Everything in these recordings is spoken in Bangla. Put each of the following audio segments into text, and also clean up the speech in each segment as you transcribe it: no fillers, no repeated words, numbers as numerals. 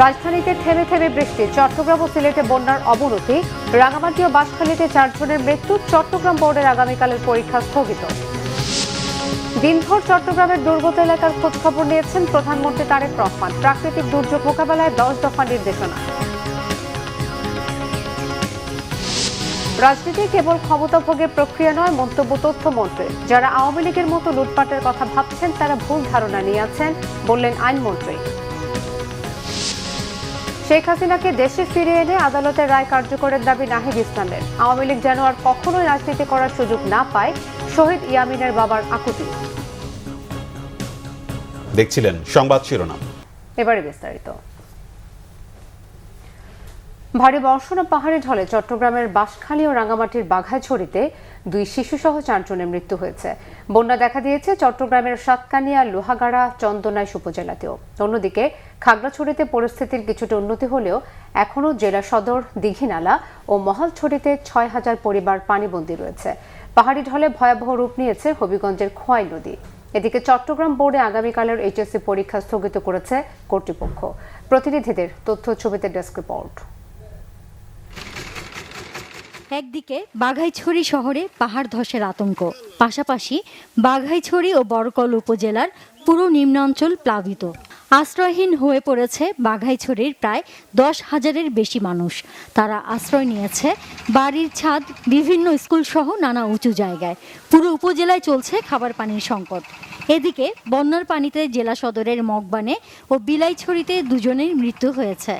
রাজধানীতে থেমে থেমে বৃষ্টি, চট্টগ্রাম ও সিলেটে বন্যার অবনতি, রাঙামাটি ও বাঁশখালীতে 4 জনের মৃত্যু, চট্টগ্রাম বোর্ডের আগামীকালের পরীক্ষা স্থগিত। দিনভর চট্টগ্রামের দুর্গত এলাকার খোঁজখবর নিয়েছেন প্রধানমন্ত্রী তারেক রহমান। প্রাকৃতিক দুর্যোগ মোকাবেলায় 10 দফা নির্দেশনা। রাজনীতি কেবল ক্ষমতাভোগের প্রক্রিয়া নয়, মন্তব্য তথ্যমন্ত্রী। যারা আওয়ামী লীগের মতো লুটপাটের কথা ভাবছেন তারা ভুল ধারণা নিয়ে আছেন, বললেন আইনমন্ত্রী। শেখ হাসিনাকে দেশে ফিরিয়ে এনে আদালতের রায় কার্যকরের দাবি নাহিদ ইসলামের। আওয়ামী লীগ যেন আর কখনোই রাজনীতি করার সুযোগ না পায়, শহীদ ইয়ামিনের বাবার আকুতি। দেখছিলেন সংবাদ শিরোনাম, এবারে বিস্তারিত। ভারী বর্ষণ ও পাহাড়ি ঢলে চট্টগ্রামের বাঁশখালী ও রাঙামাটির বাঘাইছড়িতে 2 শিশুসহ 4 জনের মৃত্যু হয়েছে। বন্যা দেখা দিয়েছে চট্টগ্রামের সাতকানিয়া, লোহাগাড়া, চন্দনাইশ উপজেলাতেও। অন্যদিকে খাগড়াছড়িতে পরিস্থিতির কিছুটা উন্নতি হলেও এখনও জেলা সদর, দীঘিনালা ও মহালছড়িতে 6,000 পরিবার পানিবন্দী রয়েছে। পাহাড়ি ঢলে ভয়াবহ রূপ নিয়েছে হবিগঞ্জের খোয়াই নদী। এদিকে চট্টগ্রাম বোর্ডে আগামীকালের এইচএসসি পরীক্ষা স্থগিত করেছে কর্তৃপক্ষ। প্রতিনিধিদের তথ্য ছবিতে ডেস্ক রিপোর্ট। একদিকে বাঘাইছড়ি শহরে পাহাড় ধসের আতঙ্ক, পাশাপাশি বাঘাইছড়ি ও বরকল উপজেলার পুরো নিম্নাঞ্চল প্লাবিত। আশ্রয়হীন হয়ে পড়েছে বাঘাইছড়ির প্রায় 10,000-এর বেশি মানুষ। তারা আশ্রয় নিয়েছে বাড়ির ছাদ, বিভিন্ন স্কুল সহ নানা উঁচু জায়গায়। পুরো উপজেলায় চলছে খাবার পানির সংকট। এদিকে বন্যার পানিতে জেলা সদরের মগবানে ও বিলাইছড়িতে 2 জনের মৃত্যু হয়েছে।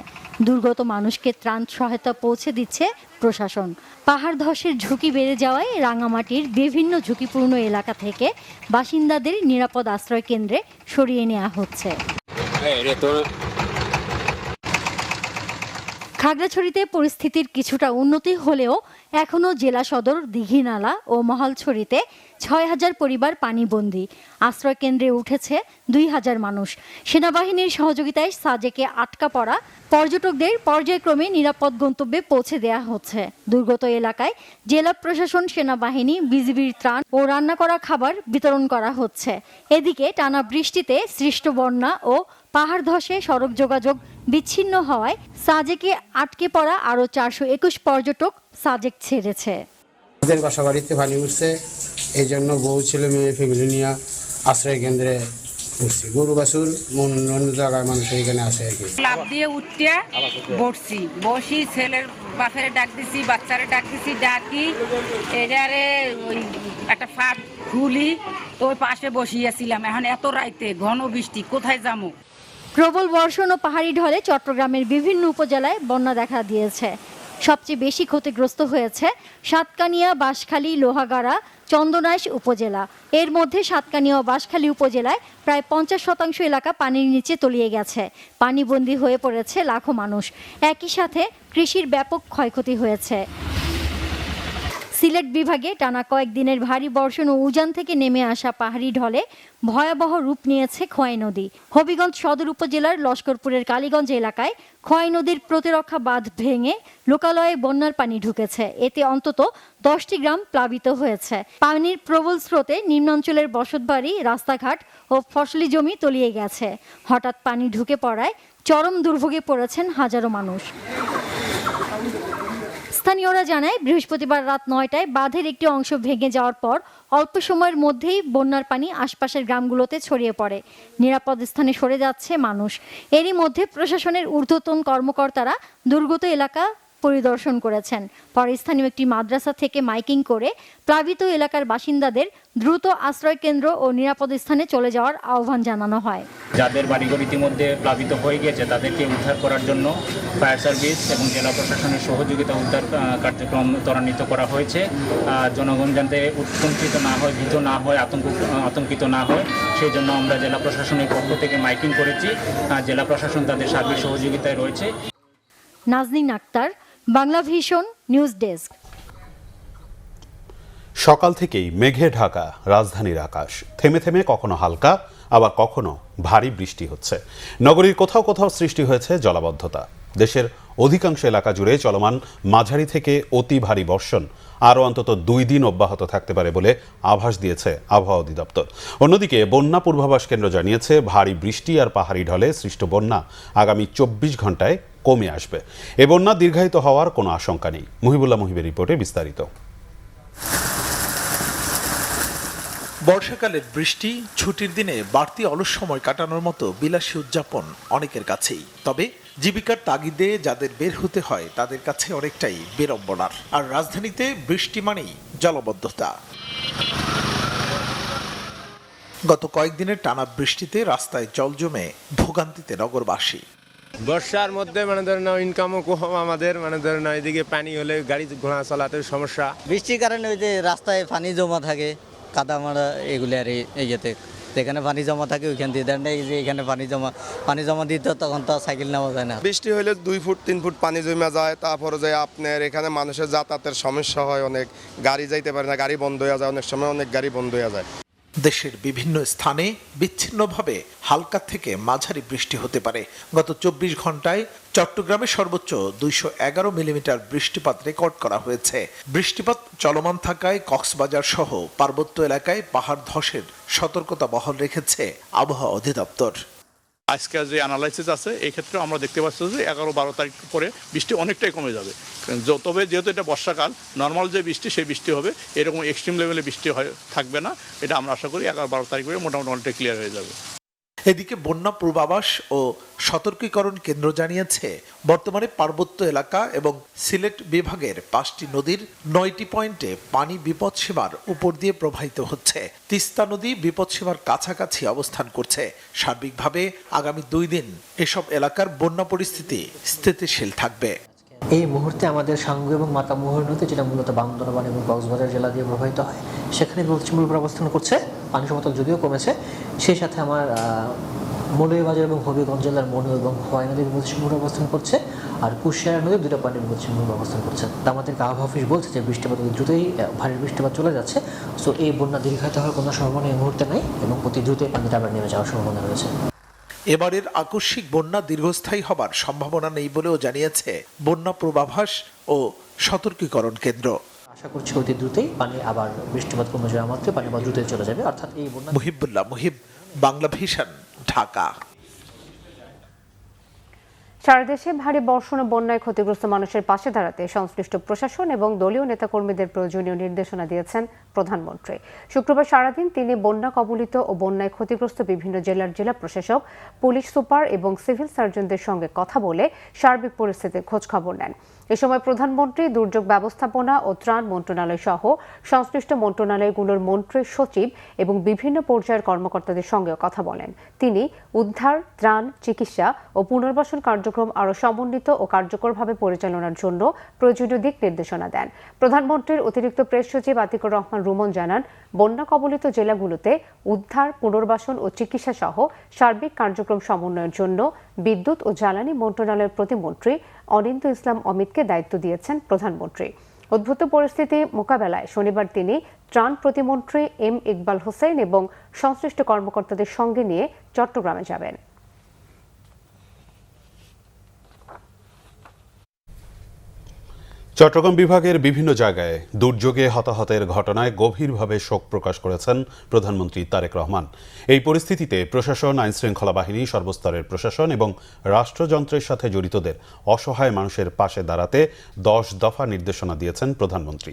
দুর্গত মানুষকে ত্রাণ সহায়তা পৌঁছে দিচ্ছে প্রশাসন। পাহাড় ধসের ঝুঁকি বেড়ে যাওয়ায় রাঙামাটির বিভিন্ন ঝুঁকিপূর্ণ এলাকা থেকে বাসিন্দাদের নিরাপদ আশ্রয় কেন্দ্রে সরিয়ে নেওয়া হচ্ছে। খাগড়াছড়িতে পরিস্থিতির কিছুটা উন্নতি হলেও এখনও জেলা সদর, দীঘিনালা ও মহালছড়িতে 6,000 পরিবার পানিবন্দী। আশ্রয় কেন্দ্রে উঠেছে 2,000 মানুষ। সেনাবাহিনীর সহযোগিতায় সাজেকে আটকা পড়া পর্যটকদের পর্যায়ক্রমে নিরাপদ গন্তব্যে পৌঁছে দেওয়া হচ্ছে। দুর্গত এলাকায় জেলা প্রশাসন, সেনাবাহিনী, বিজিবির ত্রাণ ও রান্না করা খাবার বিতরণ করা হচ্ছে। এদিকে টানা বৃষ্টিতে সৃষ্ট বন্যা ও পাহাড় ধসে সড়ক যোগাযোগ বিচ্ছিন্ন হওয়ায় সাজেকে আটকে পড়া আরও 421 পর্যটক সাজেক ছেড়েছে। আমাদের বাসা বাড়িতে পানি উঠছে, এই জন্য বউ ছেলে মেয়ে ফ্যামিলি নিয়ে আশ্রয় কেন্দ্রে উঠছি। গরু বাছুর অন্য জায়গায় মানুষ এখানে আসে আর কি। লাভ দিয়ে উঠতে বসি ছেলের বাপের ডাক দিছি, বাচ্চারে ডাক দিছি, ডাকি এটারে ওই একটা ফাঁক খুলি তো ওই পাশে বসিয়েছিলাম। এখন এত রাইতে ঘন বৃষ্টি, কোথায় যাবো? প্রবল বর্ষণ ও পাহাড়ি ঢলে চট্টগ্রামের বিভিন্ন উপজেলায় বন্যা দেখা দিয়েছে। সবচেয়ে বেশি ক্ষতিগ্রস্ত হয়েছে সাতকানিয়া, বাঁশখালী, লোহাগাড়া, চন্দনাইশ উপজেলা। এর মধ্যে সাতকানিয়া ও বাঁশখালী উপজেলায় প্রায় 50% এলাকা পানির নিচে তলিয়ে গেছে। পানিবন্দী হয়ে পড়েছে লাখো মানুষ। একই সাথে কৃষির ব্যাপক ক্ষয়ক্ষতি হয়েছে। সিলেট বিভাগে টানা কয়েকদিনের ভারী বর্ষণ ও উজান থেকে নেমে আসা পাহাড়ি ঢলে ভয়াবহ রূপ নিয়েছে খোয়াই নদী। হবিগঞ্জ সদর উপজেলার লস্করপুরের কালীগঞ্জ এলাকায় খোয়াই নদীর প্রতিরক্ষা বাঁধ ভেঙে লোকালয়ে বন্যার পানি ঢুকেছে। এতে অন্তত 10টি গ্রাম প্লাবিত হয়েছে। পানির প্রবল স্রোতে নিম্নাঞ্চলের বসতবাড়ি, রাস্তাঘাট ও ফসলি জমি তলিয়ে গেছে। হঠাৎ পানি ঢুকে পড়ায় চরম দুর্ভোগে পড়েছেন হাজারো মানুষ। স্থানীয়রা জানায়, বৃহস্পতিবার রাত 9টায় বাঁধের একটি অংশ ভেঙে যাওয়ার পর অল্প সময়ের মধ্যেই বন্যার পানি আশপাশের গ্রামগুলোতে ছড়িয়ে পড়ে। নিরাপদ স্থানে সরে যাচ্ছে মানুষ। এরই মধ্যে প্রশাসনের ঊর্ধ্বতন কর্মকর্তারা দুর্গত এলাকা পরিদর্শন করেছেন। পরে স্থানীয় একটি মাদ্রাসা থেকে মাইকিং করে প্লাবিত এলাকার বাসিন্দাদের দ্রুত আশ্রয় কেন্দ্র ও নিরাপদ স্থানে চলে যাওয়ার আহ্বান জানানো হয়। যাদের বাড়িঘর ইতিমধ্যে প্লাবিত হয়ে গিয়েছে তাদেরকে উদ্ধার করার জন্য ফায়ার সার্ভিস এবং জেলা প্রশাসনের সহযোগিতা উদ্ধার কার্যক্রম ত্বরান্বিত করা হয়েছে। জনগণ যাতে উৎকণ্ঠিত না হয়, ভীত না হয়, আতঙ্কিত না হয়, সেই জন্য আমরা জেলা প্রশাসনের পক্ষ থেকে মাইকিং করেছি। জেলা প্রশাসন তাদের সার্বিক সহযোগিতায় রয়েছে। Nazneen Akter, Bangla vision news desk. সকাল থেকেই মেঘে ঢাকা রাজধানীর আকাশ। থেমে থেমে কখনো হালকা, আবার কখনো ভারী বৃষ্টি হচ্ছে। নগরীর কোথাও কোথাও সৃষ্টি হয়েছে জলাবদ্ধতা। দেশের অধিকাংশ এলাকা জুড়ে চলমান মাঝারি থেকে অতি ভারী বর্ষণ আরও অন্তত 2 দিন অব্যাহত থাকতে পারে বলে আভাস দিয়েছে আবহাওয়া অধিদপ্তর। অন্যদিকে বন্যা পূর্বাভাস কেন্দ্র জানিয়েছে ভারী বৃষ্টি আর পাহাড়ি ঢলে সৃষ্ট বন্যা আগামী 24 ঘন্টায় কমে আসবে। এ বন্যা দীর্ঘায়িত হওয়ার কোনো আশঙ্কা নেই। মুহিবুল্লাহ মুহিবের রিপোর্টে বিস্তারিত। বর্ষাকালের বৃষ্টি, ছুটির দিনে বাড়তি অলস সময় কাটানোর মতো বিলাসী উদযাপন অনেকের কাছেই। তবে জীবিকার তাগিদে যাদের বের হতে হয় তাদের কাছে অনেকটাই বিড়ম্বনার। আর রাজধানীতে বৃষ্টি মানেই জলাবদ্ধতা। গত কয়েকদিনের টানা বৃষ্টিতে রাস্তায় জল জমে ভোগান্তিতে নগরবাসী। বর্ষার মধ্যে ইনকামও কম আমাদের, এদিকে পানি হলে গাড়ি ঘোড়া চলাতে সমস্যা। বৃষ্টির কারণে ওই যে রাস্তায় পানি জমা থাকে, কাদা মারা এগুলো আর ইয়েতে যেখানে পানি জমা থাকে ওইখান দিয়ে দেন এই যে এখানে পানি জমা দিতে তখন তো সাইকেল নেওয়া যায় না। বৃষ্টি হলে 2 ফুট 3 ফুট পানি জমে যায়। তারপরে যে আপনার এখানে মানুষের যাতায়াতের সমস্যা হয়, অনেক গাড়ি যাইতে পারে না, গাড়ি বন্ধ হয়ে যায়, অনেক সময় অনেক গাড়ি বন্ধ হয়ে যায়। দেশের বিভিন্ন স্থানে বিচ্ছিন্নভাবে হালকা থেকে মাঝারি বৃষ্টি হতে পারে। গত 24 ঘন্টায় চট্টগ্রামে সর্বোচ্চ 211 মিলিমিটার বৃষ্টিপাত রেকর্ড করা হয়েছে। বৃষ্টিপাত চলমান থাকায় কক্সবাজার সহ পার্বত্য এলাকায় পাহাড় ধসের সতর্কতা বহাল রেখেছে আবহাওয়া অধিদপ্তর। আজকে যে অ্যানালাইসিস আছে এই ক্ষেত্রে আমরা দেখতে পাচ্ছি যে 11-12 তারিখ পরে বৃষ্টি অনেকটাই কমে যাবে। তবে যেহেতু এটা বর্ষাকাল, নর্মাল যে বৃষ্টি সেই বৃষ্টি হবে, এরকম এক্সট্রিম লেভেলে বৃষ্টি থাকবে না। এটা আমরা আশা করি 11-12 তারিখ পরে মোটামুটি অনেকটাই ক্লিয়ার হয়ে যাবে। এদিকে বন্যা পূর্বাভাস ও সতর্কীকরণ কেন্দ্র জানিয়েছে বর্তমানে পার্বত্য এলাকা এবং সিলেট বিভাগের 5টি নদীর 9টি পয়েন্টে পানি বিপদসীমার উপর দিয়ে প্রবাহিত হচ্ছে। তিস্তা নদী বিপদসীমার কাছাকাছি অবস্থান করছে। সার্বিকভাবে আগামী 2 দিন এসব এলাকার বন্যা পরিস্থিতি স্থিতিশীল থাকবে। এই মুহূর্তে আমাদের সাঙ্গু এবং মাতামুহুর নদী, যেটা মূলত বান্দরবান এবং কক্সবাজার জেলা দিয়ে প্রবাহিত হয়, সেখানে বিপদসীমার উপর অবস্থান করছে। পানি সমতল যদিও কমেছে, সেই সাথে আমার মৌলভীবাজার এবং হবিগঞ্জ জেলার মনু এবং হোয়াই নদী বিপদসীমার উপর অবস্থান করছে। আর কুশিয়ারা নদী 2টা পানি বিপদসীমার উপর অবস্থান করছে। আমাদেরকে আবহাওয়া অফিস বলছে যে বৃষ্টিপাত দ্রুতই ভারী বৃষ্টিপাত চলে যাচ্ছে। সো এই বন্যা দীর্ঘায়িত হওয়ার কোনো সম্ভাবনা এই মুহূর্তে নেই এবং অতি দ্রুতই পানিটা আবার নেমে যাওয়ার সম্ভাবনা রয়েছে। এবারের আকস্মিক বন্যা দীর্ঘস্থায়ী হবার সম্ভাবনা নেই বলেও জানিয়েছে বন্যা পূর্বাভাস ও সতর্কীকরণ কেন্দ্র। আশা করছি অতি দ্রুতই পানি আবার বৃষ্টিপাত কমে যাওয়া মাত্র পানি আবার দ্রুতই চলে যাবে। অর্থাৎ এই বন্যা। মুহিবুল্লাহ মুহিব, বাংলা ভিশন, ঢাকা। সারা দেশে ভারী বর্ষণ ও বন্যায় ক্ষতিগ্রস্ত মানুষের পাশে দাঁড়াতে সংশ্লিষ্ট প্রশাসন এবং দলীয় নেতাকর্মীদের প্রয়োজনীয় নির্দেশনা দিয়েছেন প্রধানমন্ত্রী। শুক্রবার সারাদিন তিনি বন্যা কবলিত ও বন্যায় ক্ষতিগ্রস্ত বিভিন্ন জেলার জেলা প্রশাসক, পুলিশ সুপার এবং সিভিল সার্জনদের সঙ্গে কথা বলে সার্বিক পরিস্থিতির খোঁজখবর নেন। এ সময় প্রধানমন্ত্রী দুর্যোগ ব্যবস্থাপনা ও ত্রাণ মন্ত্রণালয় সহ সংশ্লিষ্ট মন্ত্রণালয়গুলোর মন্ত্রী সচিব এবং বিভিন্ন পর্যায়ের কর্মকর্তাদের সঙ্গেও কথা বলেন। তিনি উদ্ধার, ত্রাণ, চিকিৎসা ও পুনর্বাসন কার্যক্রম আরও সমন্বিত ও কার্যকরভাবে পরিচালনার জন্য প্রয়োজনীয় দিক নির্দেশনা দেন। প্রধানমন্ত্রীর অতিরিক্ত প্রেস সচিব আতিকুর রহমান রুমন জানান, বন্যা কবলিত জেলাগুলোতে উদ্ধার, পুনর্বাসন ও চিকিৎসা সহ সার্বিক কার্যক্রম সমন্বয়ের জন্য বিদ্যুৎ ও জ্বালানি মন্ত্রণালয়ের প্রতিমন্ত্রী অনিন্দ্য ইসলাম অমিতকে দায়িত্ব দিয়েছেন প্রধানমন্ত্রী। উদ্ভূত পরিস্থিতি মোকাবেলায় শনিবার তিনি ত্রাণ প্রতিমন্ত্রী এম ইকবাল হোসেন এবং সংশ্লিষ্ট কর্মকর্তাদের সঙ্গে নিয়ে চট্টগ্রামে যাবেন। চট্টগ্রাম বিভাগের বিভিন্ন জায়গায় দুর্যোগে হতাহতের ঘটনায় গভীরভাবে শোক প্রকাশ করেছেন প্রধানমন্ত্রী তারেক রহমান। এই পরিস্থিতিতে প্রশাসন, আইনশৃঙ্খলা বাহিনী, সর্বস্তরের প্রশাসন এবং রাষ্ট্রযন্ত্রের সাথে জড়িতদের অসহায় মানুষের পাশে দাঁড়াতে 10 দফা নির্দেশনা দিয়েছেন প্রধানমন্ত্রী।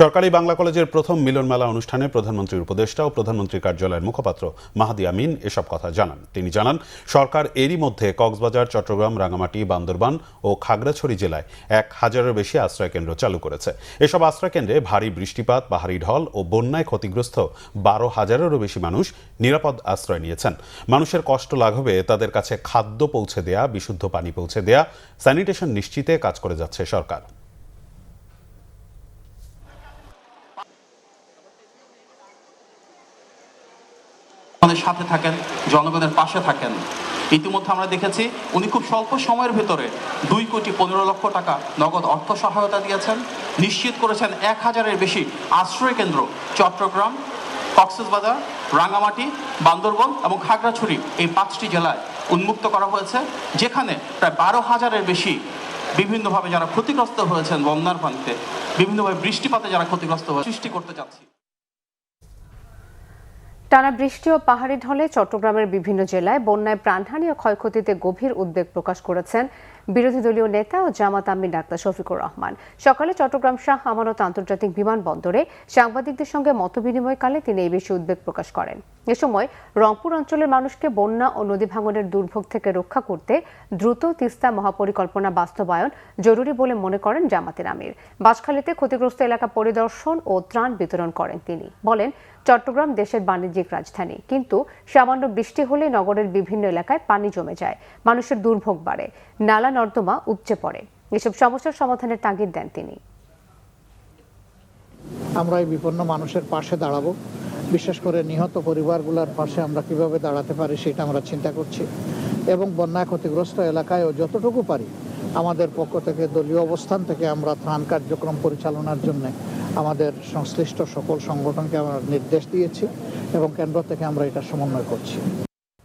সরকারি বাংলা কলেজের প্রথম মিলন মেলা অনুষ্ঠানে প্রধানমন্ত্রীর উপদেষ্টা ও প্রধানমন্ত্রীর কার্যালয়ের মুখপাত্র মাহাদি আমিন এসব কথা জানান। তিনি জানান, সরকার এরই মধ্যে কক্সবাজার, চট্টগ্রাম, রাঙামাটি, বান্দরবান ও খাগড়াছড়ি জেলায় 1000-এর বেশি আশ্রয়কেন্দ্র চালু করেছে। এসব আশ্রয়কেন্দ্রে ভারী বৃষ্টিপাত, পাহাড়ি ঢল ও বন্যায় ক্ষতিগ্রস্ত 12,000-এরও বেশি মানুষ নিরাপদ আশ্রয় নিয়েছেন। মানুষের কষ্ট লাঘবে তাদের কাছে খাদ্য পৌঁছে দেয়া, বিশুদ্ধ পানি পৌঁছে দেয়া, স্যানিটেশন নিশ্চিতে কাজ করে যাচ্ছে সরকার। আমাদের সাথে থাকেন, জনগণের পাশে থাকেন। ইতিমধ্যে আমরা দেখেছি উনি খুব স্বল্প সময়ের ভেতরে 2,15,00,000 টাকা নগদ অর্থ সহায়তা দিয়েছেন। নিশ্চিত করেছেন 1000-এর বেশি আশ্রয় কেন্দ্র চট্টগ্রাম, কক্সবাজার, রাঙামাটি, বান্দরবান এবং খাগড়াছড়ি এই 5টি জেলায় উন্মুক্ত করা হয়েছে, যেখানে প্রায় 12,000-এর বেশি বিভিন্নভাবে যারা ক্ষতিগ্রস্ত হয়েছেন বন্যার পানিতে, বিভিন্নভাবে বৃষ্টিপাতে যারা ক্ষতিগ্রস্ত হয়ে সৃষ্টি করতে চাচ্ছি। টানা বৃষ্টি ও পাহাড়ি ঢলে চট্টগ্রামের বিভিন্ন জেলায় বন্যায় প্রাণহানি ও ক্ষয়ক্ষতিতে গভীর উদ্বেগ প্রকাশ করেছেন বিরোধী দলীয় নেতা ও জামাত আমির ডাক্তার শফিকুর রহমান। সকালে চট্টগ্রাম শাহ আমানত আন্তর্জাতিক বিমানবন্দরে সাংবাদিকদের সঙ্গে মতবিনিময়কালে তিনি এই বিষয়ে উদ্বেগ প্রকাশ করেন। এ সময় রংপুর অঞ্চলের মানুষকে বন্যা ও নদী ভাঙনের দুর্ভোগ থেকে রক্ষা করতে দ্রুত তিস্তা মহাপরিকল্পনা বাস্তবায়ন জরুরি বলে মনে করেন জামাতের আমির। বাঁশখালীতে ক্ষতিগ্রস্ত এলাকা পরিদর্শন ও ত্রাণ বিতরণ করেন তিনি। বলেন, চট্টগ্রাম দেশের বাণিজ্যিক রাজধানী, কিন্তু সামান্য বৃষ্টি হলে নগরের বিভিন্ন এলাকায় পানি জমে যায়, মানুষের দুর্ভোগ বাড়ে, নালা নর্দমা উপচে পড়ে। এসব সমস্যার সমাধানের তাগিদ দেন তিনি। আমরা এই বিপন্ন মানুষের পাশে দাঁড়াবো, বিশেষ করে নিহত পরিবারগুলোর পাশে আমরা কিভাবে দাঁড়াতে পারি সেটা আমরা চিন্তা করছি, এবং বন্যা ক্ষতিগ্রস্ত এলাকায় যতটুকু পারি আমাদের পক্ষ থেকে দলীয় অবস্থান থেকে আমরা ত্রাণ কার্যক্রম পরিচালনার জন্য আমাদের সংশ্লিষ্ট সকল সংগঠনকে আমরা নির্দেশ দিয়েছি এবং কেন্দ্র থেকে আমরা এটা সমন্বয় করছি।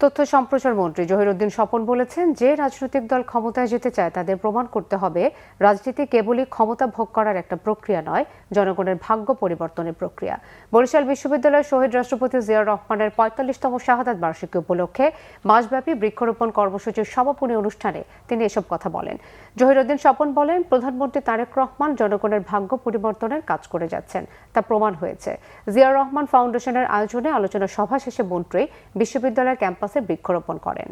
তথ্য সম্প্রচার মন্ত্রী জহিরুদ্দিন স্বপন বলেছেন, যে রাজনৈতিক দল ক্ষমতায় যেতে চায় তাদের প্রমাণ করতে হবে রাজনীতি কেবলই ক্ষমতা ভোগ করার একটা প্রক্রিয়া নয়, জনগণের ভাগ্য পরিবর্তনের প্রক্রিয়া। বরিশাল বিশ্ববিদ্যালয়ের শহীদ রাষ্ট্রপতি জিয়াউর রহমানের ৪৫তম শাহাদাত বার্ষিকী উপলক্ষে মাসব্যাপী বৃক্ষরোপণ কর্মসূচির সমাপনী অনুষ্ঠানে তিনি এসব কথা বলেন। জহিরুদ্দিন স্বপন বলেন, প্রধানমন্ত্রী তারেক রহমান জনগণের ভাগ্য পরিবর্তনের কাজ করে যাচ্ছেন, তা প্রমাণ হয়েছে। জিয়াউর রহমান ফাউন্ডেশনের আয়োজনে আলোচনা সভা শেষে মন্ত্রী বিশ্ববিদ্যালয়ের ক্যাম্পাসে বৃক্ষরোপণ করেন।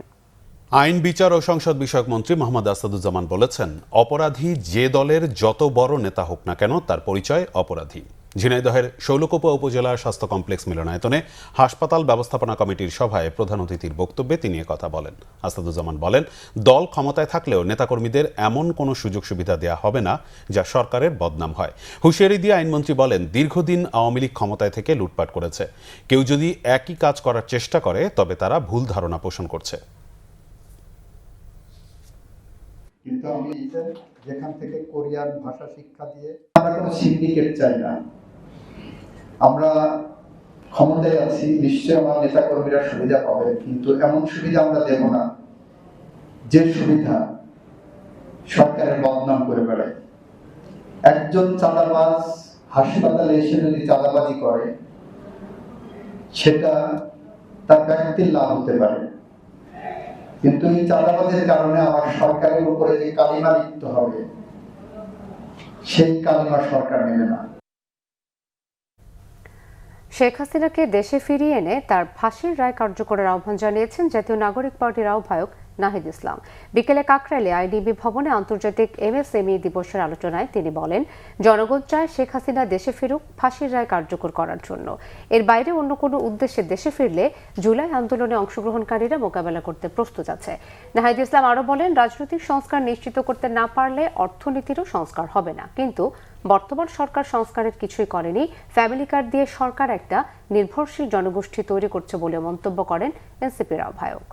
আইন, বিচার ও সংসদ বিষয়ক মন্ত্রী মোহাম্মদ আসাদুজ্জামান বলেছেন, অপরাধী যে দলের যত বড় নেতা হোক না কেন তার পরিচয় অপরাধী। ঝিনাইদহের শৈলকুপা উপজেলার স্বাস্থ্য কমপ্লেক্স মিলনায়তনে হাসপাতাল ব্যবস্থাপনা কমিটির সভায় প্রধান অতিথির বক্তব্যে তিনি কথা বলেন। আসাদুজ্জামান বলেন, দল ক্ষমতায় থাকলেও নেতাকর্মীদের এমন কোনো সুযোগ সুবিধা দেওয়া হবে না যা সরকারের বদনাম হয়। হুঁশিয়ারি দিয়ে আইনমন্ত্রী বলেন, দীর্ঘদিন আওয়ামী লীগ ক্ষমতায় থেকে লুটপাট করেছে। কেউ যদি একই কাজ করার চেষ্টা করে তবে তারা ভুল ধারণা পোষণ করছে। কিন্তু আমি যেখান থেকে কোরিয়ান ভাষা শিক্ষা দিয়ে আমরা কোনো সিন্ডিকেট চাই না। আমরা ক্ষমতায় আছি, নিশ্চয়ই আমার নেতা কর্মীরা সুবিধা পাবে, কিন্তু এমন সুবিধা আমরা দেব না যে সুবিধা সরকারের বদনাম করে বেড়ায়। একজন চাঁদাবাজ হাসপাতালে এসে যদি চাঁদাবাজি করে সেটা তার ব্যক্তির লাভ হতে পারে, কিন্তু এই চাঁদাবাজের কারণে আমার সরকারের উপরে যে কালিমা লিখতে হবে সেই কালিমা সরকার নেবে না। শেখ হাসিনাকে দেশে ফিরিয়ে এনে তার ফাঁসির রায় কার্যকরের আহ্বান জানিয়েছেন জাতীয় নাগরিক পার্টির আহ্বায়ক নাহিদ ইসলাম। বিকেলে কাকরাইলে আইডিবি ভবনে আন্তর্জাতিক MSME দিবসের আলোচনায় তিনি বলেন, জনগণ চায় শেখ হাসিনা দেশে ফিরুক ফাঁসির রায় কার্যকর করার জন্য। এর বাইরে অন্য কোনো উদ্দেশ্যে দেশে ফিরলে জুলাই আন্দোলনে অংশগ্রহণকারীরা মোকাবেলা করতে প্রস্তুত আছে। নাহিদ ইসলাম আরও বলেন, রাজনৈতিক সংস্কার নিশ্চিত করতে না পারলে অর্থনীতিরও সংস্কার হবে না, কিন্তু বর্তমান সরকার সংস্কারের কিছুই করেনি। ফ্যামিলি কার্ড দিয়ে সরকার একটা নির্ভরশীল জনগোষ্ঠী তৈরি করছে বলে মন্তব্য করেন এনসিপির আহ্বায়ক।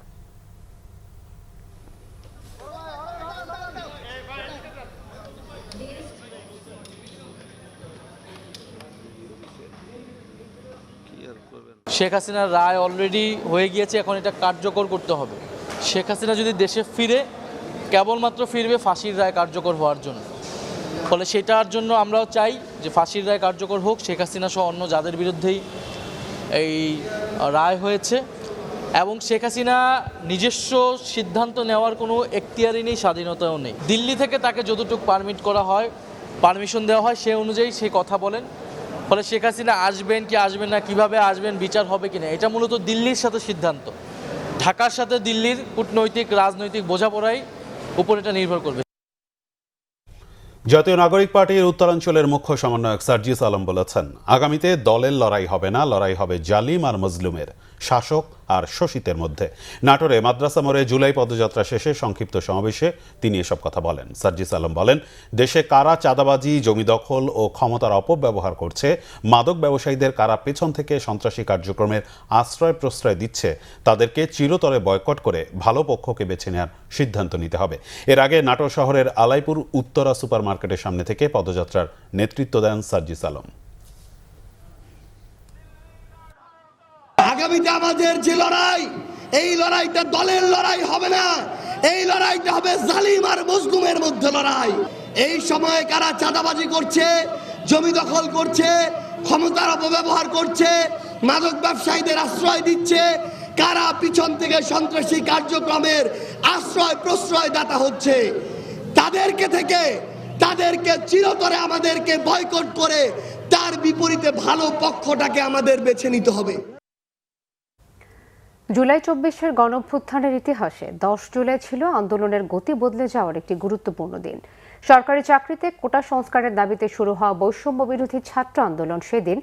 শেখ হাসিনার রায় অলরেডি হয়ে গিয়েছে, এখন এটা কার্যকর করতে হবে। শেখ হাসিনা যদি দেশে ফিরে, কেবলমাত্র ফিরবে ফাঁসির রায় কার্যকর হওয়ার জন্য। ফলে সেটার জন্য আমরাও চাই যে ফাঁসির রায় কার্যকর হোক, শেখ হাসিনা সহ অন্য যাদের বিরুদ্ধেই এই রায় হয়েছে। এবং শেখ হাসিনা নিজস্ব সিদ্ধান্ত নেওয়ার কোনো এখতিয়ারই নেই, স্বাধীনতাও নেই। দিল্লি থেকে তাকে যতটুকু পারমিশন দেওয়া হয় সে অনুযায়ী সে কথা বলেন। ফলে শেখ হাসিনা আসবেন কি আসবেন না, কিভাবে আসবেন, বিচার হবে কিনা, এটা মূলত দিল্লির সাথে সিদ্ধান্ত। ঢাকার সাথে দিল্লির কূটনৈতিক রাজনৈতিক বোঝাপড়াই উপর এটা নির্ভর করবে। জাতীয় নাগরিক পার্টির উত্তরাঞ্চলের মুখ্য সমন্বয়ক সার্জিস আলম বলেছেন, আগামীতে দলের লড়াই হবে না, লড়াই হবে জালিম আর মজলুমের, শাসক আর শোষিতের মধ্যে। নাটোরে মাদ্রাসা মোড়ে জুলাই পদযাত্রা শেষে সংক্ষিপ্ত সমাবেশে তিনি এসব কথা বলেন। সার্জিস আলম বলেন, দেশে কারা চাঁদাবাজি, জমি দখল ও ক্ষমতার অপব্যবহার করছে, মাদক ব্যবসায়ীদের কারা পেছন থেকে সন্ত্রাসী কার্যক্রমের আশ্রয় প্রশ্রয় দিচ্ছে, তাদেরকে চিরতরে বয়কট করে ভালো পক্ষকে বেছে নেওয়ার সিদ্ধান্ত নিতে হবে। এর আগে নাটোর শহরের আলাইপুর উত্তরা সুপার মার্কেটের সামনে থেকে পদযাত্রার নেতৃত্ব দেন সার্জিস আলম। আগামীতে আমাদের যে লড়াই, এই লড়াইটা দলের লড়াই হবে না, এই লড়াইটা হবে জালিম আর মজলুমের মধ্যে লড়াই। এই সময়ে কারা চাঁদাবাজি করছে, জমি দখল করছে, ক্ষমতার অপব্যবহার করছে, মাদক ব্যবসায়ীদের আশ্রয় দিচ্ছে, কারা পিছন থেকে সন্ত্রাসী কার্যক্রমের আশ্রয় প্রশ্রয় দাতা হচ্ছে, তাদেরকে চিরতরে আমাদেরকে বয়কট করে তার বিপরীতে ভালো পক্ষটাকে আমাদের বেছে নিতে হবে। জুলাই 24-এর গণঅভ্যুত্থানের ইতিহাসে 10 জুলাই ছিল আন্দোলনের গতি বদলে যাওয়ার একটি গুরুত্বপূর্ণ দিন। সরকারি চাকরিতে কোটা সংস্কারের দাবিতে শুরু হওয়া বৈষম্য বিরোধী ছাত্র আন্দোলন সেদিন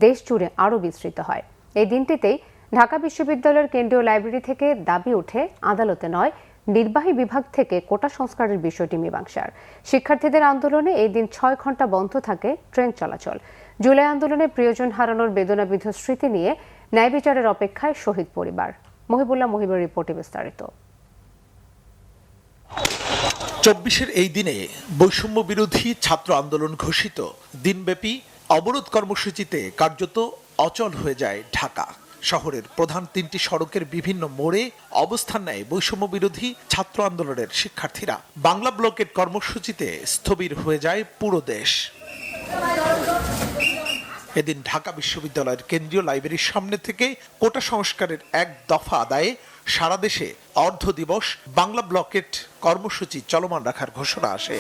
দেশ জুড়ে আরও বিস্তৃত হয়। এই দিনটিতেই ঢাকা বিশ্ববিদ্যালয়ের কেন্দ্রীয় লাইব্রেরি থেকে দাবি ওঠে আদালতে নয়, নির্বাহী বিভাগ থেকে কোটা সংস্কারের বিষয়টি মীমাংসার। শিক্ষার্থীদের আন্দোলনে এই দিন 6 ঘন্টা বন্ধ থাকে ট্রেন চলাচল। জুলাই আন্দোলনে প্রিয়জন হারানোর বেদনাবিধ স্মৃতি নিয়ে ন্যায় বিচারের অপেক্ষায় শহীদ পরিবার। মহিবুল্লাহ মহিবের রিপোর্টে বিস্তারিত। 24-এর এই দিনে বৈষম্য বিরোধী ছাত্র আন্দোলন ঘোষিত দিনব্যাপী অবরোধ কর্মসূচিতে কার্যত অচল হয়ে যায় ঢাকা শহরের প্রধান 3টি সড়কের বিভিন্ন মোড়ে অবস্থান নেয় বৈষম্য বিরোধী ছাত্র আন্দোলনের শিক্ষার্থীরা। বাংলা ব্লকের কর্মসূচিতে স্থবির হয়ে যায় পুরো দেশ। এদিন ঢাকা বিশ্ববিদ্যালয়ের কেন্দ্রীয় লাইব্রেরির সামনে থেকে কোটা সংস্কারের এক দফা আদায়ে সারা দেশে অর্ধ দিবস বাংলা ব্লকেট কর্মসূচি চলমান রাখার ঘোষণা আসে।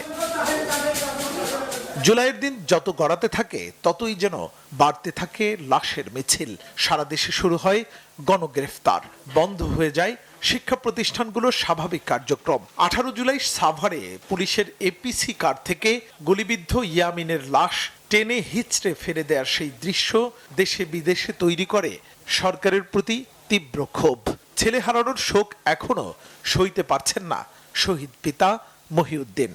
জুলাইয়ের দিন যত গড়াতে থাকে ততই যেন বাড়তে থাকে লাশের মিছিল। সারা দেশে শুরু হয় গণগ্রেফতার, বন্ধ হয়ে যায় শিক্ষা প্রতিষ্ঠানগুলোর স্বাভাবিক কার্যক্রম। 18 জুলাই সাভারে পুলিশের এপিসি কার থেকে গুলিবিদ্ধ ইয়ামিনের লাশ টেনে হিচড়ে ফেলে দেওয়ার সেই দৃশ্য দেশে বিদেশে তৈরি করে সরকারের প্রতি তীব্র ক্ষোভ। ছেলে হারানোর শোক এখনো সইতে পারছেন না শহীদ পিতা মহিউদ্দিন।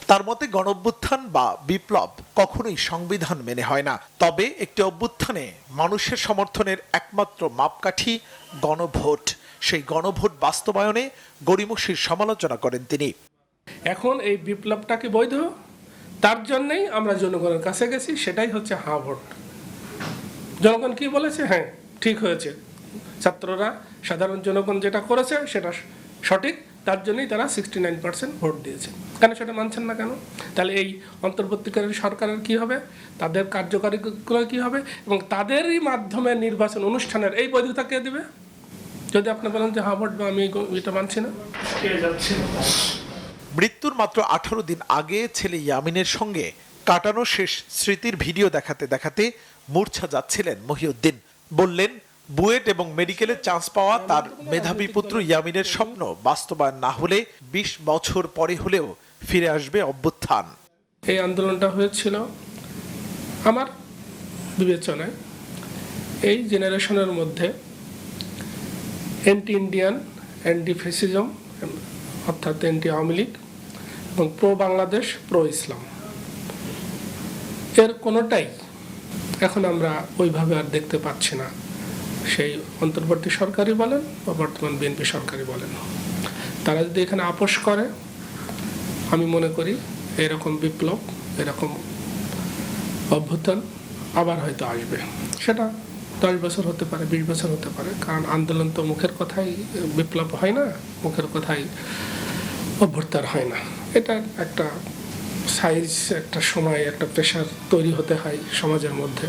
তার মতে গণঅভ্যুত্থান বা বিপ্লব কখনোই সংবিধান মেনে হয় না, তবে একটি অভ্যুত্থানে মানুষের সমর্থনের একমাত্র মাপকাঠি গণভোট। সেই গণভোট বাস্তবায়নে গড়িমসির সমালোচনা করেন তিনি। এখন এই বিপ্লবটাকে বৈধ, তার জন্যই আমরা জনগণের কাছে গেছি, সেটাই হচ্ছে হ্যাঁ ভোট। জনগণ কি বলেছে? হ্যাঁ ঠিক হয়েছে, ছাত্ররা সাধারণ জনগণ যেটা করেছে সেটা সঠিক, তার জন্যই তারা 69% ভোট দিয়েছে। কেন সেটা মানছেন না কেন? তাহলে এই অন্তর্বর্তীকালীন সরকারের কি হবে, তাদের কার্যকারীগুলো কি হবে, এবং তাদেরই মাধ্যমে নির্বাচন অনুষ্ঠানের এই বৈধতা কে দেবে? যদি আপনি বলেন যে হ্যাঁ ভোট, আমি এটা মানছি না, কে যাচ্ছে। মৃত্যুর মাত্র 18 দিন আগে ছেলে ইয়ামিনের সঙ্গে কাটানো শেষ স্মৃতির ভিডিও দেখাতে দেখাতে মূর্ছা যাচ্ছিলেন মহিউদ্দিন। বললেন বুয়েট এবং মেডিকেলে চান্স পাওয়া তার মেধাবী পুত্র ইয়ামিনের স্বপ্ন বাস্তবায়ন না হলে 20 বছর পরে হলেও ফিরে আসবে অভ্যুত্থান। এই আন্দোলনটা হয়েছিল আমার বিবেচনায় এই জেনারেশনের মধ্যে অ্যান্টি ইন্ডিয়ান, অ্যান্টি ফ্যাসিজম অর্থাৎ অ্যান্টি আওয়ামী লীগ এবং প্রো বাংলাদেশ, প্রো ইসলাম, এর কোনোটাই এখন আমরা ওইভাবে আর দেখতে পাচ্ছি না। সেই অন্তর্বর্তী সরকারই বলেন বা বর্তমান বিএনপি সরকারই বলেন, তারা যদি এখানে আপোষ করে, আমি মনে করি এরকম বিপ্লব, এরকম অভ্যুত্থান আবার হয়তো আসবে। সেটা 10 বছর হতে পারে, 20 বছর হতে পারে, কারণ আন্দোলন তো মুখের কথাই বিপ্লব হয় না, মুখের কথাই অভ্যুত্থান হয় না। এটা একটা সাইজ, একটা সময়, একটা প্রেশার তৈরি হতে হয় সমাজের মধ্যে।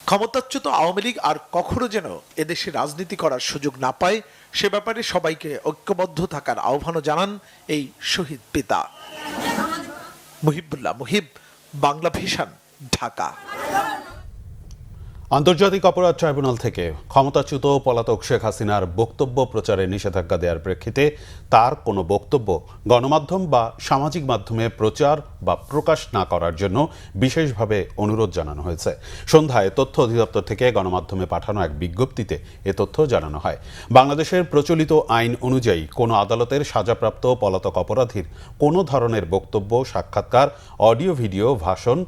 ক্ষমতাচ্যুত আওয়ামী লীগ আর কখনো যেন এদেশে রাজনীতি করার সুযোগ না পায়, সে ব্যাপারে সবাইকে ঐক্যবদ্ধ থাকার আহ্বানও জানান এই শহীদ পিতা। মুহিবুল্লাহ মুহিব, বাংলা ভিশন, ঢাকা। আন্তর্জাতিক অপরাধ ট্রাইব্যুনাল থেকে ক্ষমতাচ্যুত পলাতক শেখ হাসিনার বক্তব্য প্রচারে নিষেধাজ্ঞা দেওয়ার প্রেক্ষিতে তার কোনো বক্তব্য গণমাধ্যম বা সামাজিক মাধ্যমে প্রচার বা প্রকাশ না করার জন্য বিশেষভাবে অনুরোধ জানানো হয়েছে। সন্ধ্যায় তথ্য অধিদপ্তর থেকে গণমাধ্যমে পাঠানো এক বিজ্ঞপ্তিতে এ তথ্য জানানো হয়। বাংলাদেশের প্রচলিত আইন অনুযায়ী কোনো আদালতের সাজাপ্রাপ্ত পলাতক অপরাধীর কোনো ধরনের বক্তব্য, সাক্ষাৎকার, অডিও ভিডিও, ভাষণ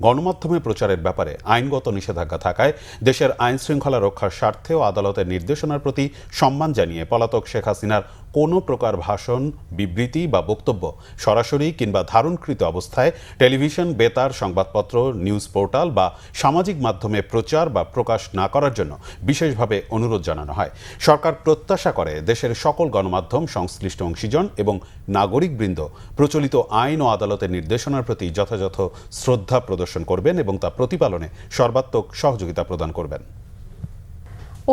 গণমাধ্যমে প্রচারের ব্যাপারে আইনগত নিষেধাজ্ঞা থাকায় দেশের আইন শৃঙ্খলা রক্ষার স্বার্থে ও আদালতের নির্দেশনার প্রতি সম্মান জানিয়ে পলাতক শেখ হাসিনার কোনো প্রকার ভাষণ, বিবৃতি বা বক্তব্য সরাসরি কিংবা ধারণকৃত অবস্থায় টেলিভিশন, বেতার, সংবাদপত্র, নিউজ পোর্টাল বা সামাজিক মাধ্যমে প্রচার বা প্রকাশ না করার জন্য বিশেষভাবে অনুরোধ জানানো হয়। সরকার প্রত্যাশা করে দেশের সকল গণমাধ্যম, সংশ্লিষ্ট অংশীজন এবং নাগরিকবৃন্দ প্রচলিত আইন ও আদালতের নির্দেশনার প্রতি যথাযথ শ্রদ্ধা প্রদর্শন করবেন এবং তা প্রতিপালনে সর্বাত্মক সহযোগিতা প্রদান করবেন।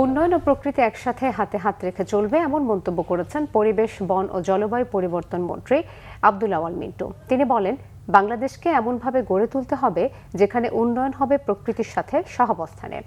উন্নয়ন ও প্রকৃতি একসাথে হাতে হাত রেখে চলবে, এমন মন্তব্য করেছেন পরিবেশ, বন ও জলবায়ু পরিবর্তন মন্ত্রী আব্দুল আওয়াল মিন্টু। তিনি বলেন, বাংলাদেশকে এমনভাবে গড়ে তুলতে হবে যেখানে উন্নয়ন হবে প্রকৃতির সাথে সহাবস্থানে।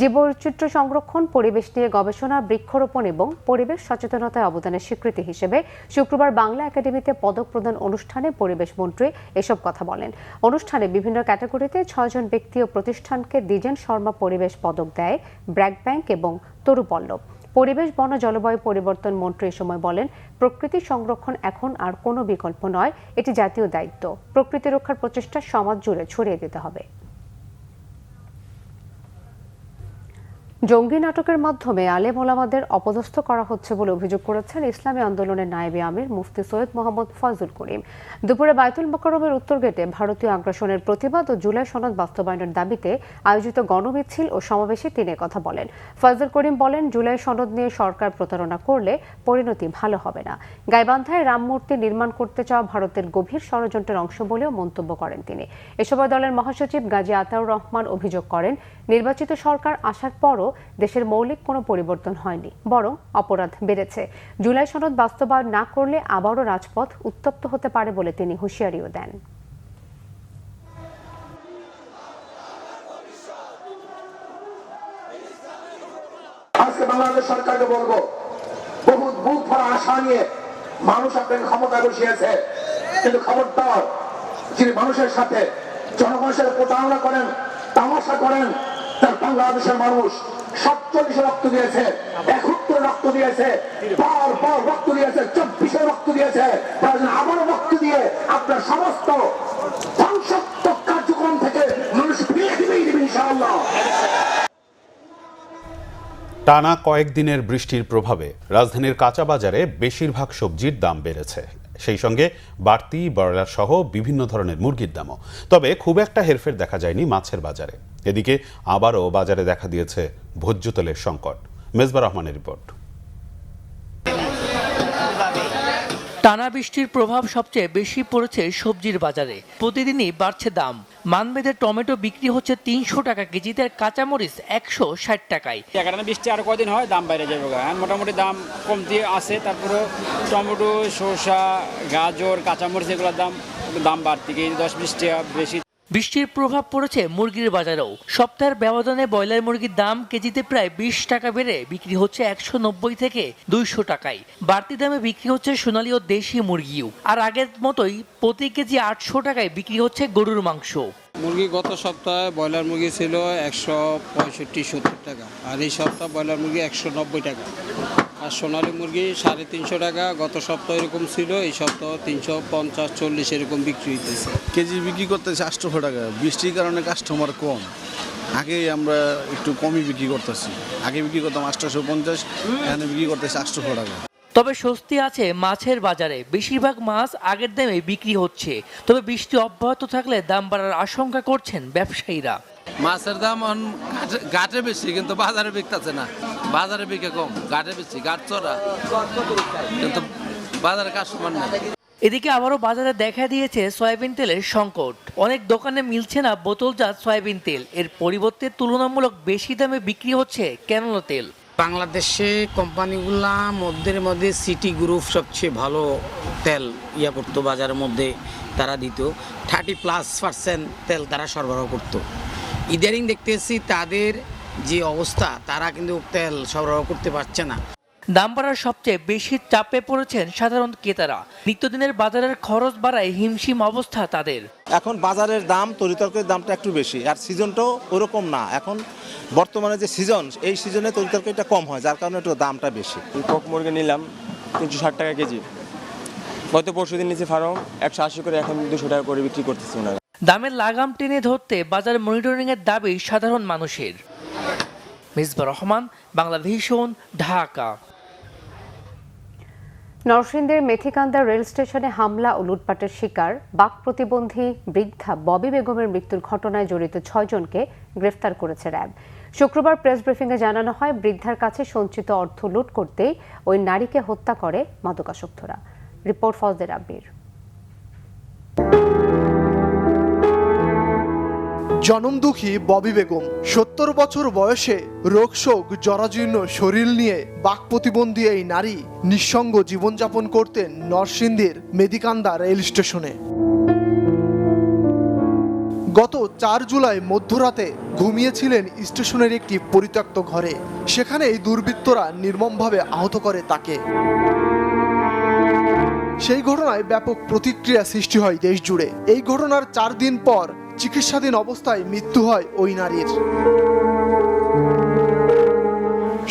জীববৈচিত্র্য সংরক্ষণ, পরিবেশ নিয়ে গবেষণা, বৃক্ষরোপণ এবং পরিবেশ সচেতনতায় অবদানের স্বীকৃতি হিসেবে শুক্রবার বাংলা একাডেমিতে পদক প্রদান অনুষ্ঠানে পরিবেশ মন্ত্রী এসব কথা বলেন। অনুষ্ঠানে বিভিন্ন ক্যাটাগরিতে 6 জন ব্যক্তি ও প্রতিষ্ঠানকে দ্বিজেন শর্মা পরিবেশ পদক দেয় ব্র্যাক ব্যাংক এবং তরু পল্লব। পরিবেশ, বন ও জলবায়ু পরিবর্তন মন্ত্রী এ সময় বলেন, প্রকৃতি সংরক্ষণ এখন আর কোনো বিকল্প নয়, এটি জাতীয় দায়িত্ব। প্রকৃতি রক্ষার প্রচেষ্টা সমাজ জুড়ে ছড়িয়ে দিতে হবে। জঙ্গি নাটকের মাধ্যমে আলেম ওলামাদের অপদস্থ করা হচ্ছে বলে অভিযোগ করেছেন ইসলামী আন্দোলনের নায়েবে আমির মুফতি সৈয়দ মোহাম্মদ ফয়জুল করিম। দুপুরে বায়তুল মোকাররমের উত্তর গেটে ভারতীয় আগ্রাসনের প্রতিবাদ ও জুলাই সনদ বাস্তবায়নের দাবিতে আয়োজিত গণমিছিল ও সমাবেশে তিনি কথা বলেন। ফয়জুল করিম বলেন, জুলাই সনদ নিয়ে সরকার প্রতারণা করলে পরিণতি ভালো হবে না। গাইবান্ধায় রাম মূর্তি নির্মাণ করতে চাওয়া ভারতের গভীর ষড়যন্ত্রের অংশ বলেও মন্তব্য করেন তিনি। এ সময় দলের মহাসচিব গাজী আতাউর রহমান অভিযোগ করেন, নির্বাচিত সরকার আসার পরও দেশের মৌলিক কোনো পরিবর্তন হয়নি, বরং অপরাধ বেড়েছে। জুলাই সনদ বাস্তবায়ন না করলে আবারও রাজপথ উত্তপ্ত হতে পারে বলে তিনি হুঁশিয়ারিও দেন। আজকে বাংলাদেশ সরকারকে বলবো, বহুত বুক ভরা আশা নিয়ে মানুষ আপনাকে ক্ষমতা বসিয়েছে, কিন্তু খবরদার, যিনি মানুষের সাথে জনগণের সাথে প্রতারণা করেন, তামাশা করেন, তার বাংলাদেশের মানুষ 47 রক্ত দিয়েছে, 71 রক্ত দিয়েছে, বারবার রক্ত দিয়েছে, 24 রক্ত দিয়েছে, আবারও রক্ত দিয়ে আপনার সমস্ত ধ্বংসাত্মক কার্যক্রম থেকে মানুষ ফিরিয়ে দিবে ইনশাআল্লাহ। টানা কয়েকদিনের বৃষ্টির প্রভাবে রাজধানীর কাঁচা বাজারে বেশিরভাগ সবজির দাম বেড়েছে। সেই সঙ্গে বাড়তি ব্রয়লার সহ বিভিন্ন ধরনের মুরগির দামও। তবে খুব একটা হেরফের দেখা যায়নি মাছের বাজারে। এদিকে আবারও বাজারে দেখা দিয়েছে ভোজ্য তেলের সংকট। মেজবা রহমানের রিপোর্ট। টানা বৃষ্টির প্রভাব সবচেয়ে বেশি পড়েছে সবজির বাজারে। প্রতিদিনই বাড়ছে দাম। মানবেদের টমেটো বিক্রি হচ্ছে 300 টাকা কেজিতে, কাঁচামরিচ 160 টাকায়। টানা বৃষ্টি আর কদিন হয় দাম বাইরে যাবে, মোটামুটি দাম কমতি আছে। তারপরে টমেটো, শসা, গাজর, কাঁচামরিচ এগুলোর দাম বাড়তি, 10-20 টাকা বেশি। বৃষ্টির প্রভাব পড়েছে মুরগির বাজারেও। সপ্তাহের ব্যবধানে ব্রয়লার মুরগির দাম কেজিতে প্রায় 20 টাকা বেড়ে বিক্রি হচ্ছে 190 থেকে 200 টাকায়। বাড়তি দামে বিক্রি হচ্ছে সোনালী ও দেশি মুরগিও। আর আগের মতোই প্রতি কেজি 800 টাকায় বিক্রি হচ্ছে গরুর মাংস। মুরগি গত সপ্তাহে ব্রয়লার মুরগি ছিল 165-70 টাকা, আর এই সপ্তাহ ব্রয়লার মুরগি 190 টাকা, আর সোনালী মুরগি 350 টাকা। গত সপ্তাহ এরকম ছিল, এই সপ্তাহ 350-40 এরকম বিক্রি হইতেছে। কেজি বিক্রি করতেছে 800 টাকা। বৃষ্টির কারণে কাস্টমার কম। আগে আমরা একটু কমই বিক্রি করতেছি। আগে বিক্রি করতাম 850, এখানে বিক্রি করতেছি 800 টাকা। তবে স্বস্তি আছে মাছের বাজারে। বেশিরভাগ মাছ আগের দামে বিক্রি হচ্ছে। তবে বৃষ্টি অব্যাহত থাকলে দাম বাড়ার আশঙ্কা করছেন ব্যবসায়ীরা। মাছের দাম ঘাটে বেশি, কিন্তু বাজারে বিকতেছে না। বাজারে বিকে কম, ঘাটে বেশি, ঘাট চড়া, কিন্তু বাজারে কাস্টমার নেই। এদিকে আবারও বাজারে দেখা দিয়েছে সয়াবিন তেলের সংকট। অনেক দোকানে মিলছে না বোতলজাত সয়াবিন তেল। এর পরিবর্তে তুলনামূলক বেশি দামে বিক্রি হচ্ছে ক্যানোলা তেল। বাংলাদেশে কোম্পানিগুলা মধ্যে সিটি গ্রুপ সবচেয়ে ভালো তেল করতো বাজারের মধ্যে, তারা দিত 30+% তেল তারা সরবরাহ করতো। ইদারিং দেখতেছি তাদের যে অবস্থা, তারা কিন্তু তেল সরবরাহ করতে পারছে না। দাম বাড়ার সবচেয়ে বেশি চাপে পড়েছেন সাধারণ ক্রেতারা। নিত্যদিনের বাজারের খরচ বাড়ায় হিমশিম অবস্থা তাদের। এখন বাজারের দাম, তরিতরকারির দামটা একটু বেশি, আর সিজনটাও ওরকম না। এখন বর্তমানে যে সিজন, এই সিজনে তরিতরকারিটা কম হয়, যার কারণে একটু দামটা বেশি। কক মুরগি নিলাম 360 টাকা কেজি। গত পরশুদিন নিচে ফার্ম 180 করে, এখন 200 টাকা করে বিক্রি করতেছি ওনারা। দামের লাগাম টেনে ধরতে বাজার মনিটরিংয়ের দাবি সাধারণ মানুষের। মিসবা রহমান, বাংলাভিশন, ঢাকা। নরসিংদীর মেথিকান্দা রেল স্টেশনে হামলা ও লুটপাটের শিকার বাক প্রতিবন্ধী বৃদ্ধা ববি বেগমের মৃত্যুর ঘটনায় জড়িত 6 জনকে গ্রেফতার করেছে র্যাব। শুক্রবার প্রেস ব্রিফিংয়ে জানানো হয়, বৃদ্ধার কাছে সঞ্চিত অর্থ লুট করতেই ওই নারীকে হত্যা করে মাদকাসক্তরা। রিপোর্ট ফজলে রাব্বির। জনমদুখী ববি বেগম 70 বছর বয়সে রোগশোক জরাজীর্ণ শরীর নিয়ে বাক প্রতিবন্ধী এই নারী নিঃসঙ্গ জীবনযাপন করতেন নরসিংদীর মেদিকান্দা রেল স্টেশনে। গত 4 জুলাই মধ্যরাতে ঘুমিয়েছিলেন স্টেশনের একটি পরিত্যক্ত ঘরে। সেখানেই দুর্বৃত্তরা নির্মমভাবে আহত করে তাকে। সেই ঘটনায় ব্যাপক প্রতিক্রিয়া সৃষ্টি হয় দেশ জুড়ে। এই ঘটনার 4 দিন পর চিকিৎসাধীন অবস্থায় মৃত্যু হয় ওই নারীর।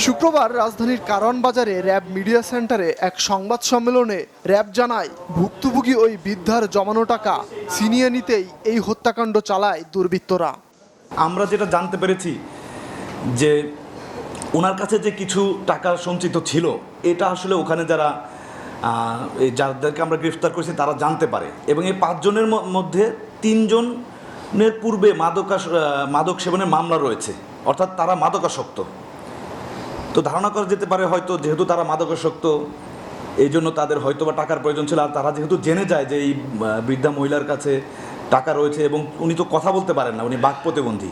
শুক্রবার রাজধানীর কারওয়ান বাজারে র্যাব মিডিয়া সেন্টারে এক সংবাদ সম্মেলনে র্যাব জানায়, ভুক্তভোগী ওই বৃদ্ধার জমানো টাকা ছিনিয়ে নিতেই এই হত্যাকাণ্ড চালায় দুর্বৃত্তরা। আমরা যেটা জানতে পেরেছি যে ওনার কাছে যে কিছু টাকা সঞ্চিত ছিল, এটা আসলে ওখানে যাদেরকে আমরা গ্রেফতার করেছি তারা জানতে পারে, এবং এই 5 জনের মধ্যে 3 জনের পূর্বে মাদক সেবনের মামলা রয়েছে, অর্থাৎ তারা মাদকাসক্ত। তো ধারণা করা যেতে পারে হয়তো যেহেতু তারা মাদকাসক্ত, এই জন্য তাদের হয়তো বা টাকার প্রয়োজন ছিল। আর তারা যেহেতু জেনে যায় যে এই বৃদ্ধা মহিলার কাছে টাকা রয়েছে এবং উনি তো কথা বলতে পারেন না, উনি বাক প্রতিবন্ধী,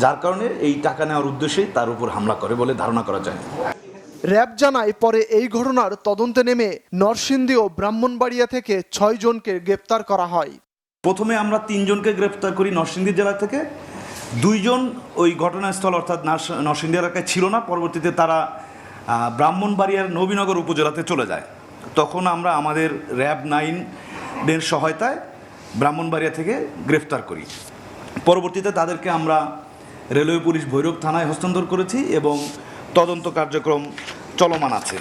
যার কারণে এই টাকা নেওয়ার উদ্দেশ্যেই তার উপর হামলা করে বলে ধারণা করা যায়। র্যাব জানায়, পরে এই ঘটনার তদন্তে নেমে নরসিংদী ও ব্রাহ্মণবাড়িয়া থেকে 6 জনকে গ্রেপ্তার করা হয়। প্রথমে আমরা 3 জনকে গ্রেপ্তার করি নরসিংদী জেলা থেকে। 2 জন ওই ঘটনাস্থল অর্থাৎ নরসিংদী এলাকায় ছিল না। পরবর্তীতে তারা ব্রাহ্মণবাড়িয়ার নবীনগর উপজেলাতে চলে যায়। তখন আমরা আমাদের র্যাব 9-এর সহায়তায় ব্রাহ্মণবাড়িয়া থেকে গ্রেফতার করি। পরবর্তীতে তাদেরকে আমরা রেলওয়ে পুলিশ ভৈরব থানায় হস্তান্তর করেছি এবং তদন্ত কার্যক্রম চলমান আছে।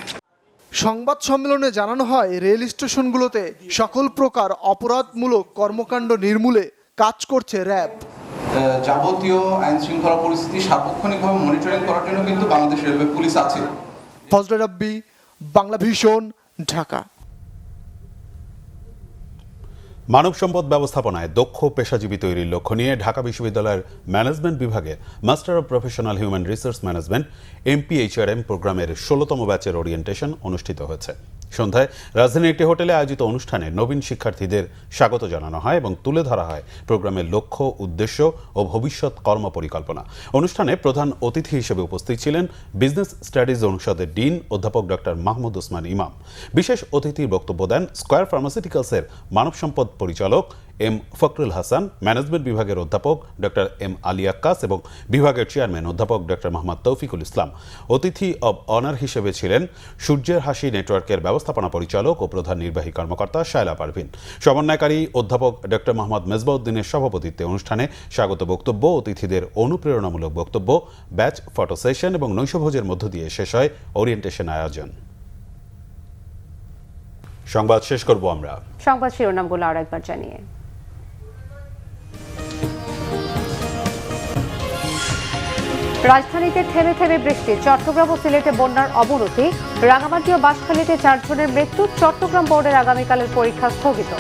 সংবাদ সম্মেলনে জানানো হয়, রেল স্টেশনগুলোতে সকল প্রকার অপরাধমূলক কর্মকাণ্ড নির্মূলে কাজ করছে র্যাব। যাবতীয় আইন শৃঙ্খলা পরিস্থিতি সার্বক্ষণিকভাবে মনিটরিং করার জন্য কিন্তু বাংলাদেশ রেলওয়ে পুলিশ আছে। ফজলে রাব্বি, বাংলাভিশন, ঢাকা। মানব সম্পদ ব্যবস্থাপনায় দক্ষ পেশাজীবী তৈরির লক্ষ্য নিয়ে ঢাকা বিশ্ববিদ্যালয়ের ম্যানেজমেন্ট বিভাগে master of professional human resource management MPHRM প্রোগ্রামের 16তম ব্যাচের ওরিয়েন্টেশন অনুষ্ঠিত হয়েছে। সন্ধ্যায় রাজধানীর একটি হোটেলে আয়োজিত অনুষ্ঠানে নবীন শিক্ষার্থীদের স্বাগত জানানো হয় এবং তুলে ধরা হয় প্রোগ্রামের লক্ষ্য, উদ্দেশ্য ও ভবিষ্যৎ কর্মপরিকল্পনা। অনুষ্ঠানে প্রধান অতিথি হিসেবে উপস্থিত ছিলেন বিজনেস স্টাডিজ অনুষদের ডিন অধ্যাপক ডক্টর মাহমুদ ওসমান ইমাম। বিশেষ অতিথির বক্তব্য দেন স্কয়ার ফার্মাসিউটিক্যালসের মানব সম্পদ পরিচালক M ফখরুল হাসান, ম্যানেজমেন্ট বিভাগের অধ্যাপক ডক্টর M আলী আক্কাস এবং বিভাগের চেয়ারম্যান অধ্যাপক ডক্টর মোহাম্মদ তৌফিকুল ইসলাম। অতিথি অব অনার হিসেবে ছিলেন সূর্যের হাসি নেটওয়ার্কের ব্যবস্থাপনা পরিচালক ও প্রধান নির্বাহী কর্মকর্তা শায়লা পারভিন। সমন্বয়কারী অধ্যাপক ডক্টর মোহাম্মদ মেজবাউদ্দিনের সভাপতিত্বে অনুষ্ঠানে স্বাগত বক্তব্য, অতিথিদের অনুপ্রেরণামূলক বক্তব্য, ব্যাচ ফটো সেশন এবং নৈশভোজের মধ্য দিয়ে শেষ হয় ওরিয়েন্টেশন আয়োজন। সংবাদ শেষ করব আমরা সংবাদ শিরোনামগুলো আরেকবার জানিয়ে। রাজধানীতে থেমে থেমে বৃষ্টি, চট্টগ্রাম ও সিলেটে বন্যার অবনতি, রাঙামাটি ও বাঁশখালীতে 4 জনের মৃত্যু, চট্টগ্রাম বোর্ডের আগামীকালের পরীক্ষা স্থগিত।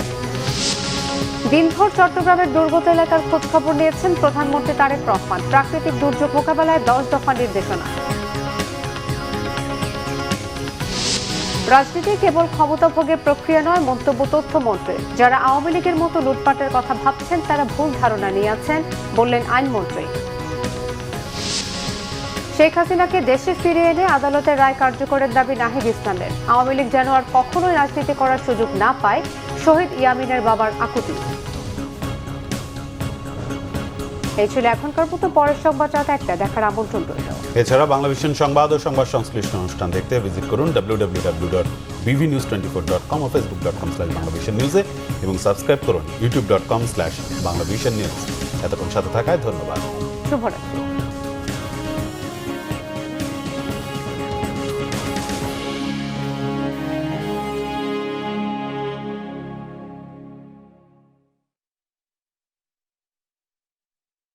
দিনভর চট্টগ্রামের দুর্গত এলাকার খোঁজখবর নিয়েছেন প্রধানমন্ত্রী তারেক রহমান, প্রাকৃতিক দুর্যোগ মোকাবেলায় 10 দফা নির্দেশনা। রাজনীতি কেবল ক্ষমতা ভোগের প্রক্রিয়া নয়, মন্তব্য তথ্যমন্ত্রীর। যারা আওয়ামী লীগের মতো লুটপাটের কথা ভাবছেন তারা ভুল ধারণা নিয়ে আছেন, বললেন আইনমন্ত্রী। শেখ হাসিনাকে দেশে ফিরিয়ে এনে আদালতের রায় কার্যকরের দাবি নাহিদ ইসলামের। আওয়ামী লীগ যেন আর কখনোই রাজনীতি করার সুযোগ না পায়, শহীদ ইয়ামিনের বাবার আকুতি। এই ছিল এখনকার মতো, পরের সংবাদ রাত 1টা দেখার আমন্ত্রণ রইল। এছাড়া বাংলাভিশন সংবাদ ও সংবাদ সংশ্লিষ্ট অনুষ্ঠান দেখতে ভিজিট করুন www.bvnews24.com ও facebook.com/banglavisionnews এবং সাবস্ক্রাইব করুন youtube.com/banglavisionnews। এতক্ষণ সাথে থাকায় ধন্যবাদ। শুভরাত্রি।